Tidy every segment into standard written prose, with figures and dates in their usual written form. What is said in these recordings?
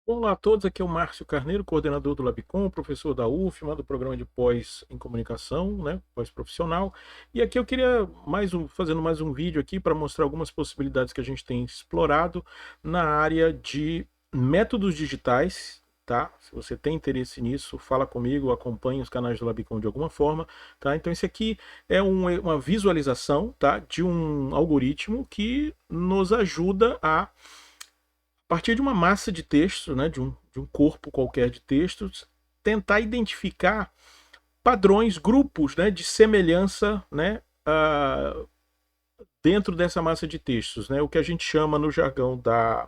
Olá a todos, aqui é o Márcio Carneiro, coordenador do Labicom, professor da UFMA, do programa de pós em comunicação, né, pós-profissional. E aqui eu queria fazendo mais um vídeo aqui para mostrar algumas possibilidades que a gente tem explorado na área de métodos digitais, tá? Se você tem interesse nisso, fala comigo, acompanhe os canais do Labicom de alguma forma, tá? Então esse aqui é uma visualização, tá, de um algoritmo que nos ajuda a partir de uma massa de textos, né, de um corpo qualquer de textos, tentar identificar padrões, grupos, né, de semelhança, né, dentro dessa massa de textos, né, o que a gente chama no jargão da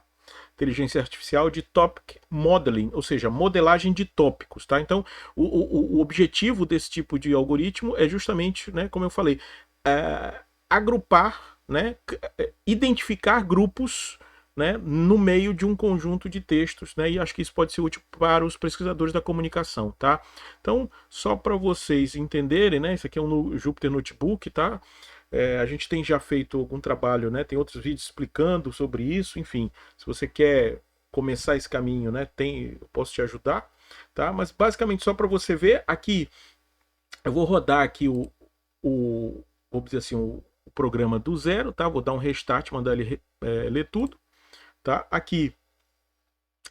inteligência artificial de topic modeling, ou seja, modelagem de tópicos, tá? Então, o objetivo desse tipo de algoritmo é justamente, né, como eu falei, agrupar, né, identificar grupos, né, no meio de um conjunto de textos, né, e acho que isso pode ser útil para os pesquisadores da comunicação, tá? Então, só para vocês entenderem, né, isso aqui é um Jupyter Notebook, tá? A gente tem já feito algum trabalho, né? Tem outros vídeos explicando sobre isso, enfim. Se você quer começar esse caminho, né? Eu posso te ajudar, tá? Mas basicamente só para você ver aqui, eu vou rodar aqui vou dizer assim, o programa do zero, tá? Vou dar um restart, mandar ele ler tudo, tá? Aqui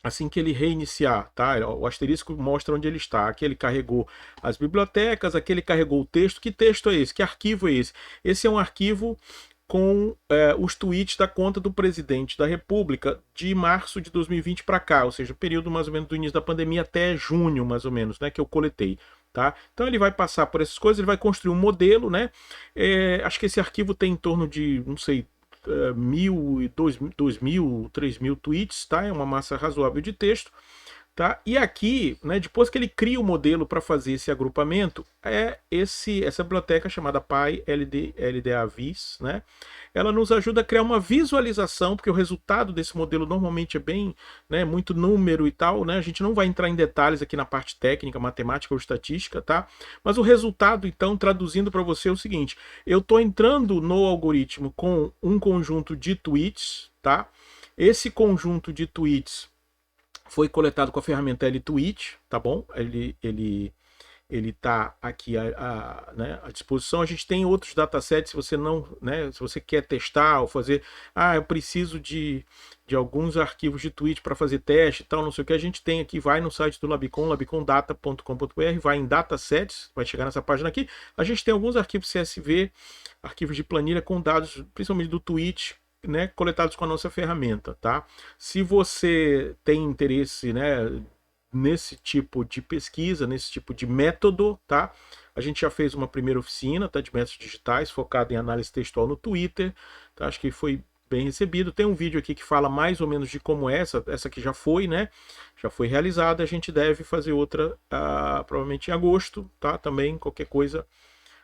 assim que ele reiniciar, tá? O asterisco mostra onde ele está. Aqui ele carregou as bibliotecas, aqui ele carregou o texto. Que texto é esse? Que arquivo é esse? Esse é um arquivo com os tweets da conta do presidente da República de março de 2020 para cá, ou seja, o período mais ou menos do início da pandemia até junho, mais ou menos, né, que eu coletei. Tá? Então ele vai passar por essas coisas, ele vai construir um modelo, né? Acho que esse arquivo tem em torno de, não sei, 3.000 tweets, tá? É uma massa razoável de texto. Tá? E aqui, né, depois que ele cria o modelo para fazer esse agrupamento, essa biblioteca chamada PyLDAVis, né? Ela nos ajuda a criar uma visualização, porque o resultado desse modelo normalmente é bem, né, muito número e tal, né? A gente não vai entrar em detalhes aqui na parte técnica, matemática ou estatística, tá? Mas o resultado, então, traduzindo para você é o seguinte: eu estou entrando no algoritmo com um conjunto de tweets, tá? Esse conjunto de tweets foi coletado com a ferramenta LTweet, tá bom? Ele está aqui né, à disposição. A gente tem outros datasets, se você não, né, se você quer testar ou fazer, eu preciso de alguns arquivos de tweet para fazer teste e tal, não sei o que, a gente tem aqui, vai no site do Labicom, labicomdata.com.br, vai em datasets, vai chegar nessa página aqui, a gente tem alguns arquivos CSV, arquivos de planilha com dados, principalmente do tweet, né, coletados com a nossa ferramenta, tá? Se você tem interesse, né, nesse tipo de pesquisa, nesse tipo de método, tá? A gente já fez uma primeira oficina, tá, de métodos digitais, focada em análise textual no Twitter, tá? Acho que foi bem recebido. Tem um vídeo aqui que fala mais ou menos de como essa que já foi, né? Já foi realizada. A gente deve fazer outra provavelmente em agosto, tá? Também qualquer coisa,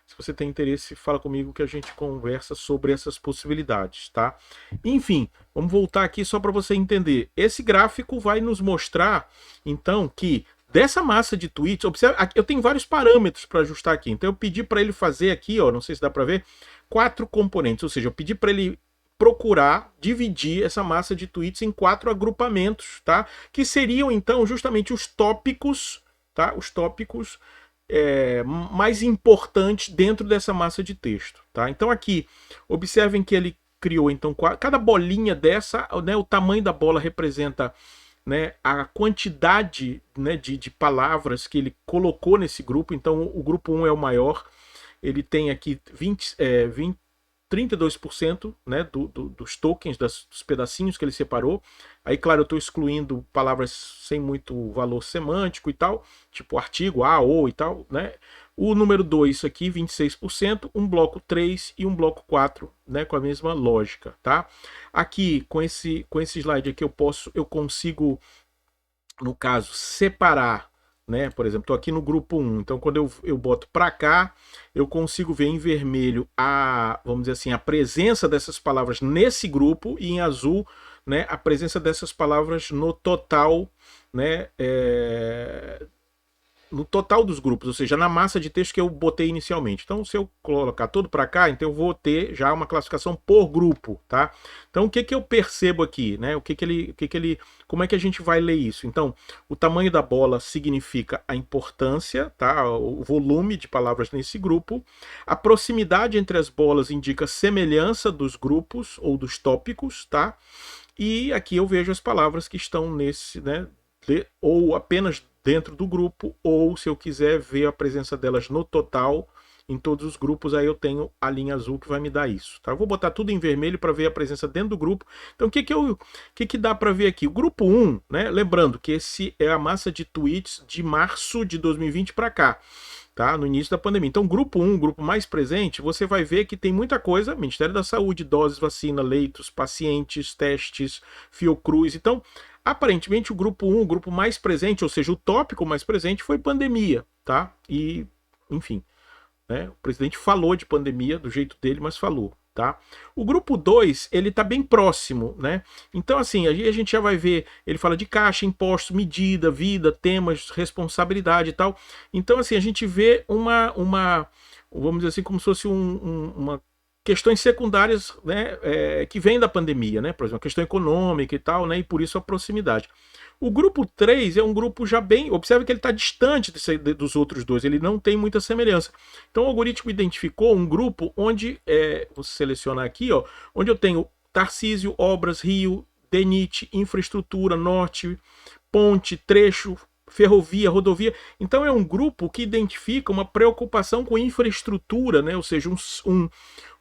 se você tem interesse, fala comigo que a gente conversa sobre essas possibilidades, tá? Enfim, vamos voltar aqui só para você entender. Esse gráfico vai nos mostrar, então, que dessa massa de tweets, observe, eu tenho vários parâmetros para ajustar aqui. Então eu pedi para ele fazer aqui, ó, não sei se dá para ver, 4 componentes, ou seja, eu pedi para ele procurar dividir essa massa de tweets em 4 agrupamentos, tá? Que seriam então justamente os tópicos, tá? Os tópicos mais importantes dentro dessa massa de texto, tá? Então aqui, observem que ele criou então cada bolinha dessa, né, o tamanho da bola representa, né, a quantidade, né, de palavras que ele colocou nesse grupo. Então o grupo um é o maior, ele tem aqui 32%, né, dos tokens, dos pedacinhos que ele separou. Aí, claro, eu estou excluindo palavras sem muito valor semântico e tal, tipo artigo, a, ou e tal, né? O número 2 aqui, 26%, um bloco 3 e um bloco 4, né, com a mesma lógica, tá? Aqui, com esse slide aqui, eu consigo, no caso, separar, né? Por exemplo, estou aqui no grupo um, então quando eu boto para cá, eu consigo ver em vermelho vamos dizer assim, a presença dessas palavras nesse grupo, e em azul, né, a presença dessas palavras no total, né, no total dos grupos, ou seja, na massa de texto que eu botei inicialmente. Então, se eu colocar tudo para cá, então eu vou ter já uma classificação por grupo, tá? Então, o que que eu percebo aqui, né? Como é que a gente vai ler isso? Então, o tamanho da bola significa a importância, tá? O volume de palavras nesse grupo. A proximidade entre as bolas indica semelhança dos grupos ou dos tópicos, tá? E aqui eu vejo as palavras que estão nesse, né? Ou apenas dentro do grupo, ou se eu quiser ver a presença delas no total, em todos os grupos, aí eu tenho a linha azul que vai me dar isso. Tá? Eu vou botar tudo em vermelho para ver a presença dentro do grupo. Então, o que dá para ver aqui? O grupo 1, né? Lembrando que esse é a massa de tweets de março de 2020 para cá. Tá? No início da pandemia. Então, grupo 1, grupo mais presente, você vai ver que tem muita coisa, Ministério da Saúde, doses, vacina, leitos, pacientes, testes, Fiocruz. Então, aparentemente, o grupo 1, o grupo mais presente, ou seja, o tópico mais presente foi pandemia, tá? E, enfim, né? O presidente falou de pandemia do jeito dele, mas falou. Tá? O grupo 2, ele está bem próximo, né? Então, assim, aí a gente já vai ver, ele fala de caixa, impostos, medida, vida, temas, responsabilidade e tal. Então, assim, a gente vê vamos dizer assim, como se fosse uma questões secundárias, né, que vêm da pandemia, né? Por exemplo, a questão econômica e tal, né? E por isso a proximidade. O grupo 3 é um grupo já bem... Observe que ele está distante dos outros dois, ele não tem muita semelhança. Então o algoritmo identificou um grupo onde, vou selecionar aqui, ó, onde eu tenho Tarcísio, obras, rio, DENIT, infraestrutura, norte, ponte, trecho, ferrovia, rodovia. Então é um grupo que identifica uma preocupação com infraestrutura, né? Ou seja,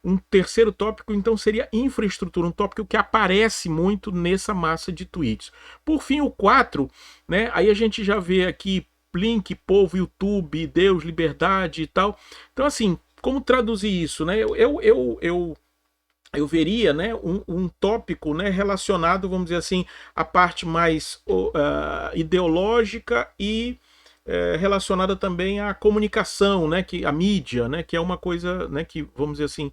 um terceiro tópico, então, seria infraestrutura, um tópico que aparece muito nessa massa de tweets. Por fim, o 4, né? Aí a gente já vê aqui Blink, povo, YouTube, Deus, liberdade e tal. Então, assim, como traduzir isso, né? Eu veria, né, um tópico, né, relacionado, vamos dizer assim, à parte mais ideológica e relacionada também à comunicação, né, a mídia, né, que é uma coisa, né, que, vamos dizer assim,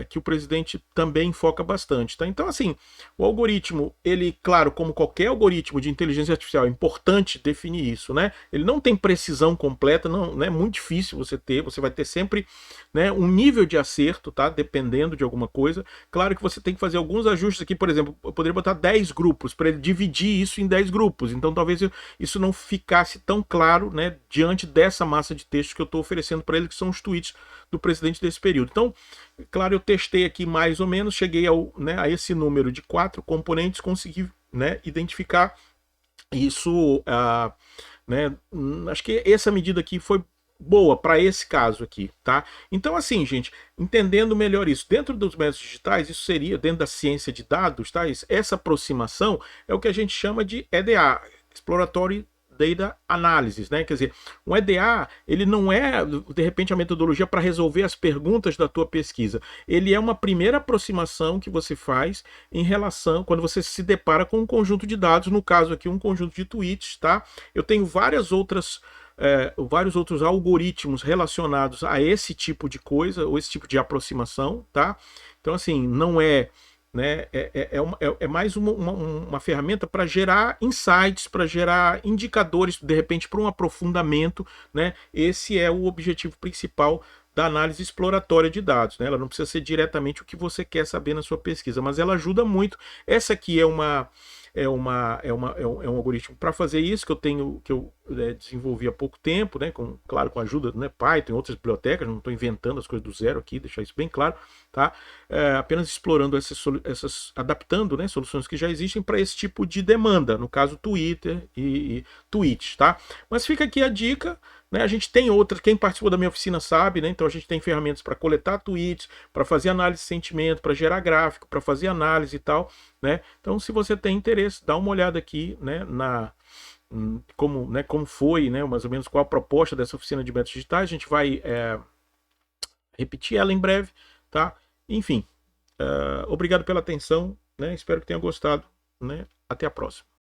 que o presidente também foca bastante. Tá? Então, assim, o algoritmo, ele, claro, como qualquer algoritmo de inteligência artificial, é importante definir isso, né? Ele não tem precisão completa, não é muito difícil você vai ter sempre, né, um nível de acerto, tá? Dependendo de alguma coisa. Claro que você tem que fazer alguns ajustes aqui, por exemplo, eu poderia botar 10 grupos para ele dividir isso em 10 grupos. Então, talvez isso não ficasse tão claro, né, diante dessa massa de texto que eu estou oferecendo para ele, que são os tweets do presidente desse período. Então, claro, eu testei aqui mais ou menos, cheguei a esse número de 4 componentes, consegui, né, identificar isso, né, acho que essa medida aqui foi boa para esse caso aqui, tá? Então, assim, gente, entendendo melhor isso, dentro dos métodos digitais, isso seria, dentro da ciência de dados, tá? Essa aproximação é o que a gente chama de EDA, Exploratory Data Analysis, né? Quer dizer, um EDA, ele não é, de repente, a metodologia para resolver as perguntas da tua pesquisa. Ele é uma primeira aproximação que você faz em relação, quando você se depara com um conjunto de dados, no caso aqui, um conjunto de tweets, tá? Eu tenho vários outros algoritmos relacionados a esse tipo de coisa, ou esse tipo de aproximação, tá? Então, assim, não é, né, é mais uma ferramenta para gerar insights, para gerar indicadores, de repente, para um aprofundamento, né? Esse é o objetivo principal da análise exploratória de dados, né? Ela não precisa ser diretamente o que você quer saber na sua pesquisa, mas ela ajuda muito. Essa aqui é um algoritmo para fazer isso que eu desenvolvi há pouco tempo, né? Claro, com a ajuda, né, Python e outras bibliotecas, não estou inventando as coisas do zero aqui, deixar isso bem claro, tá? Apenas explorando adaptando, né, soluções que já existem para esse tipo de demanda, no caso Twitter e Twitch, tá? Mas fica aqui a dica, né? A gente tem outras, quem participou da minha oficina sabe, né? Então a gente tem ferramentas para coletar tweets, para fazer análise de sentimento, para gerar gráfico, para fazer análise e tal, né? Então, se você tem interesse, dá uma olhada aqui, né, como foi, né, mais ou menos qual a proposta dessa oficina de métodos digitais. A gente vai repetir ela em breve, tá? Enfim, obrigado pela atenção, né? Espero que tenha gostado, né? Até a próxima.